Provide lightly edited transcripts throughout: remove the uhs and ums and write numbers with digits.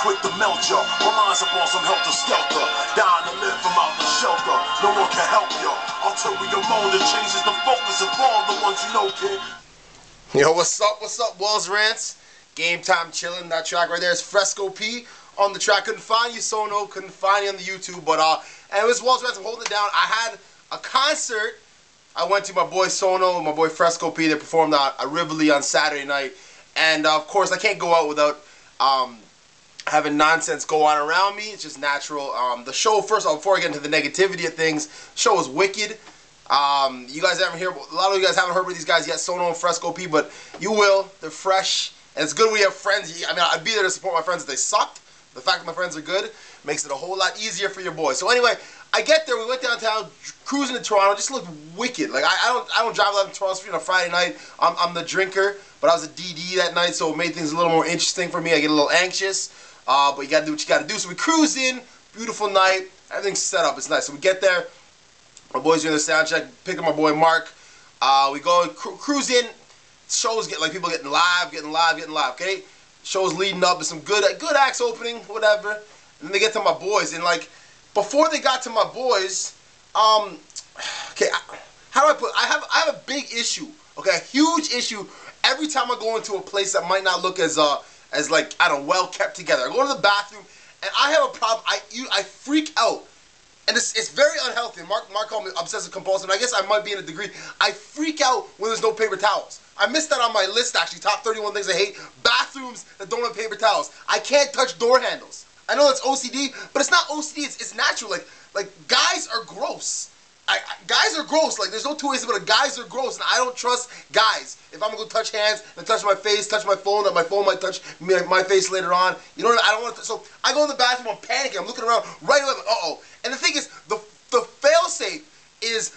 quick to melt ya. My mind's up on some helter-skelter, dying to live from out the shelter. No one can help ya. Ulterior motive changes the focus of all the ones you know, kid. Yo, what's up, Walz, Rantz? Game time chilling. That track right there is Fresco P on the track. Couldn't find you, Sono. Couldn't find you on the YouTube. But, and it was Walz, Rantz. I'm holding it down. I had a concert. I went to my boy Sono, my boy Fresco P. They performed at Rivoli on Saturday night. And, of course, I can't go out without having nonsense go on around me. It's just natural. The show, first of all, before I get into the negativity of things, the show was wicked. You guys haven't heard, a lot of you guys haven't heard of these guys yet, Sono and Fresco P, but you will. They're fresh, and it's good when you have friends. I mean, I'd be there to support my friends if they sucked. The fact that my friends are good makes it a whole lot easier for your boy. So anyway, I get there. We went downtown, cruising to Toronto. Just looked wicked. Like I don't drive a lot in Toronto Street on a Friday night. I'm the drinker, but I was a DD that night, so it made things a little more interesting for me. I get a little anxious, but you gotta do what you gotta do. So we cruise in. Beautiful night. Everything's set up. It's nice. So we get there. My boys doing the sound check. Picking my boy Mark. We go cruise in. Shows get like people getting live. Okay. Shows leading up. There's some good acts opening, whatever. And then they get to my boys, and like before they got to my boys, okay, how do I put? I have a big issue. Okay, a huge issue. Every time I go into a place that might not look as like I don't know, well kept together. I go to the bathroom, and I have a problem. I freak out. And it's very unhealthy. Mark called me obsessive compulsive, and I guess I might be in a degree. I freak out when there's no paper towels. I missed that on my list, actually. Top 31 things I hate. Bathrooms that don't have paper towels. I can't touch door handles. I know that's OCD, but it's not OCD. It's natural. Like guys are gross. Guys are gross. Like, there's no two ways about it. Guys are gross, and I don't trust guys. If I'm going to go touch hands and touch my face, touch my phone, that my phone might touch my face later on. You know what I don't want to. So I go in the bathroom, I'm panicking. I'm looking around right away, like, uh-oh. And the thing is, the fail-safe is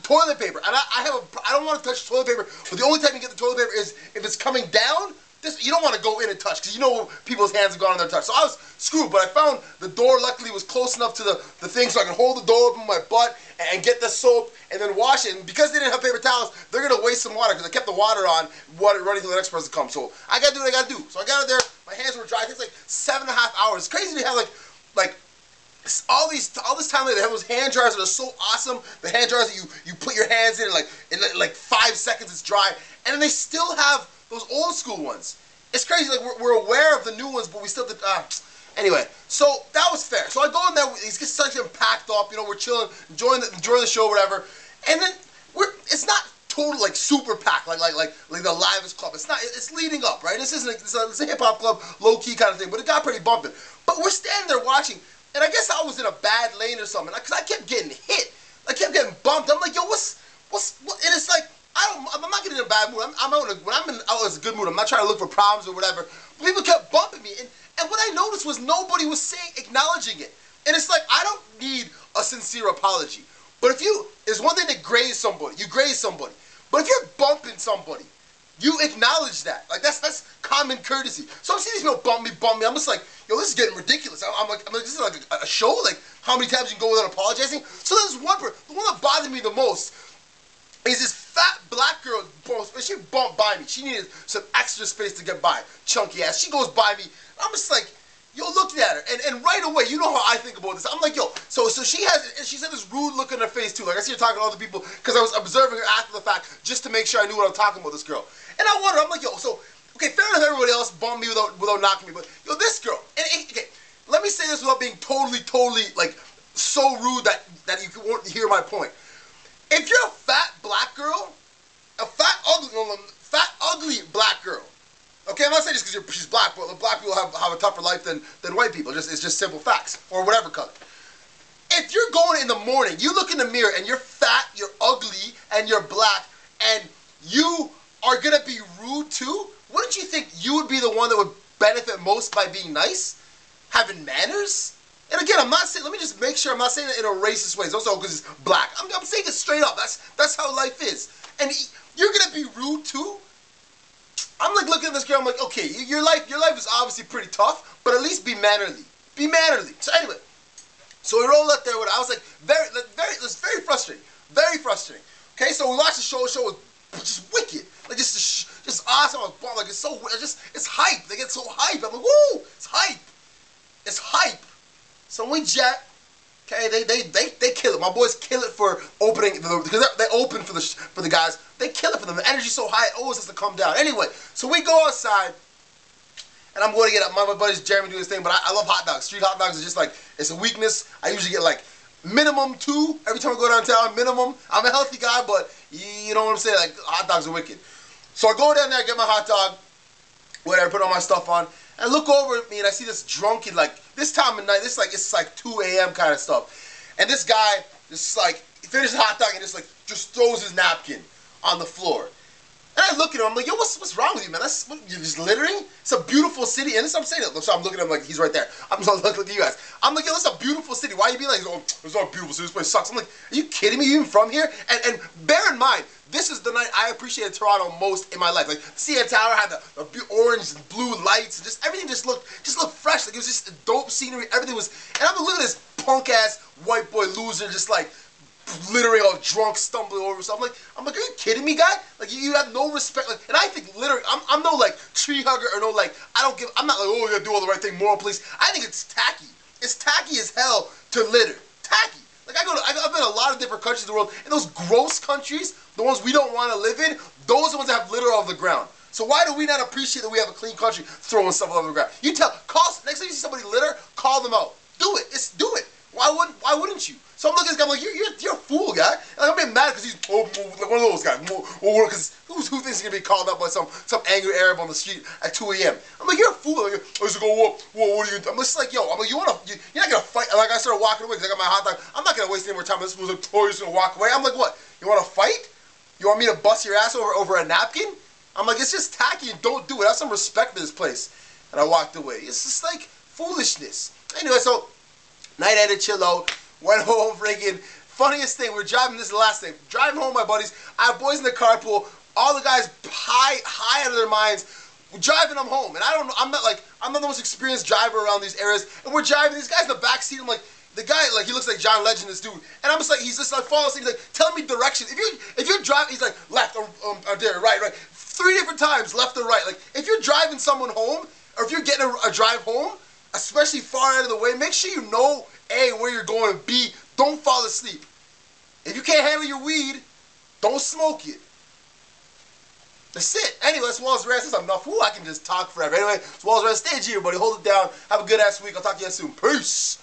toilet paper. And I don't want to touch toilet paper, but the only time you get the toilet paper is if it's coming down. You don't want to go in and touch, because you know people's hands have gone in their touch. So I was screwed, but I found the door, luckily, was close enough to the thing so I could hold the door open with my butt and get the soap and then wash it. And because they didn't have paper towels, they're going to waste some water, because I kept the water on, running till the next person comes. So I got to do what I got to do. So I got out there, my hands were dry. It takes like 7.5 hours. It's crazy to have like all this time later. They have those hand dryers that are so awesome. The hand dryers that you put your hands in like 5 seconds it's dry. And then they still have those old school ones. It's crazy, like we're aware of the new ones, but we still did, anyway, so that was fair. So I go in there, he's getting packed up, you know, we're chilling, enjoying the show, whatever. And then it's not total like super packed, like the livest club. It's not, it's leading up, right? This isn't, it's a hip hop club, low key kind of thing, but it got pretty bumping. But we're standing there watching, and I guess I was in a bad lane or something, because I kept getting hit. I kept getting bumped. I'm like, yo, what? And it's like, I'm not getting in a bad mood. When I'm out in a good mood, I'm not trying to look for problems or whatever. But people kept bumping me, and what I noticed was nobody was acknowledging it. And it's like, I don't need a sincere apology. But there's one thing to graze somebody. You graze somebody. But if you're bumping somebody, you acknowledge that. Like, that's common courtesy. So I'm seeing these people bump me. I'm just like, yo, this is getting ridiculous. I'm like, this is like a show? Like, how many times you can go without apologizing? So there's the one that bothered me the most is this fat black girl, she bumped by me. She needed some extra space to get by. Chunky ass. She goes by me. I'm just like, yo, look at her. And right away, you know how I think about this. I'm like, yo, so she's had this rude look in her face too. Like, I see her talking to other people, because I was observing her after the fact just to make sure I knew what I'm talking about, this girl. And I wonder, I'm like, yo, so, okay, fair enough, everybody else bumped me without knocking me, but, yo, this girl, okay, let me say this without being totally, like, so rude that you won't hear my point. If you're a fat black girl, a fat ugly black girl, okay, I'm not saying just because she's black, but black people have a tougher life than white people. It's just simple facts, or whatever color. If you're going in the morning, you look in the mirror and you're fat, you're ugly, and you're black, and you are gonna be rude too, wouldn't you think you would be the one that would benefit most by being nice, having manners? And again, I'm not saying, let me just make sure I'm not saying it in a racist way. It's also because it's black. I'm saying it straight up. That's how life is. And you're going to be rude too? I'm like looking at this girl, I'm like, okay, your life is obviously pretty tough, but at least be mannerly. Be mannerly. So anyway, so we rolled up there with, I was like, it was very frustrating. Very frustrating. Okay, so we watched the show. The show was just wicked. Like, just awesome. I was like, it's hype. They get so hype. I'm like, woo, it's hype. So we jet. Okay, they kill it. My boys kill it for opening because they open for the guys. They kill it for them. The energy's so high, it always has to come down. Anyway, so we go outside, and I'm going to get up. My buddy's Jeremy doing his thing, but I love hot dogs. Street hot dogs is just like, it's a weakness. I usually get like minimum 2 every time I go downtown. Minimum. I'm a healthy guy, but you know what I'm saying. Like hot dogs are wicked. So I go down there, get my hot dog, whatever, put all my stuff on. And I look over at me and I see this drunken, like, this time of night, it's like 2 a.m. kind of stuff. And this guy, just like, he finishes the hot dog and just throws his napkin on the floor. And I look at him, I'm like, yo, what's wrong with you, man? You're just littering? It's a beautiful city. And this I'm saying it. So I'm looking at him like, he's right there. I'm just looking at you guys. I'm like, yo, it's a beautiful city. Why are you being like, oh, it's not beautiful city, this place sucks. I'm like, are you kidding me? You even from here? And bear in mind, this is the night I appreciated Toronto most in my life. Like, CN Tower had the orange and blue lights, and just everything just looked fresh. Like, it was just dope scenery. Everything was, and I'm looking at this punk ass white boy loser, just like littering, all drunk, stumbling over stuff. I'm like, are you kidding me, guy? Like, you have no respect. Like, and I think littering, I'm no like tree hugger or no like, I'm not like, oh, you gotta do all the right thing, moral police. I think it's tacky. It's tacky as hell to litter. Tacky. Like, I've been in a lot of different countries in the world, and those gross countries, the ones we don't want to live in, those are the ones that have litter off the ground. So why do we not appreciate that we have a clean country throwing stuff all over the ground? You next time you see somebody litter, call them out. Do it. Do it. Why wouldn't you? So I'm looking at this guy, I'm like, you're a fool, guy. Like, I'm being mad because he's like one of those guys. Because who thinks he's gonna be called up by some angry Arab on the street at 2 a.m.? I'm like, you're a fool. Like, I used to go, whoa, what are you? I'm just like, yo, I'm like, you're not gonna fight. Like, I started walking away because I got my hot dog. I'm not gonna waste any more time. This was like, oh, you're just gonna walk away. I'm like, what? You want to fight? You want me to bust your ass over a napkin? I'm like, it's just tacky and don't do it. Have some respect for this place. And I walked away. It's just like foolishness. Anyway, so night ended, chill out. Went home, friggin'. Funniest thing, we're driving, this is the last thing. Driving home, my buddies. I have boys in the carpool. All the guys high out of their minds. We're driving them home. And I'm not the most experienced driver around these areas. And we're driving, these guys in the back seat. I'm like, the guy, like, he looks like John Legend, this dude. And I'm just like, he's just like falling asleep. He's like, telling me directions. If you're driving, he's like, left or there, right. 3 different times, left or right. Like, if you're driving someone home, or if you're getting a drive home, especially far out of the way, make sure you know, A, where you're going, and B, don't fall asleep. If you can't handle your weed, don't smoke it. That's it. Anyway, that's Walz Rantz. That's enough. Ooh, I can just talk forever. Anyway, it's Walz Rantz. Stay here, everybody. Hold it down. Have a good ass week. I'll talk to you guys soon. Peace.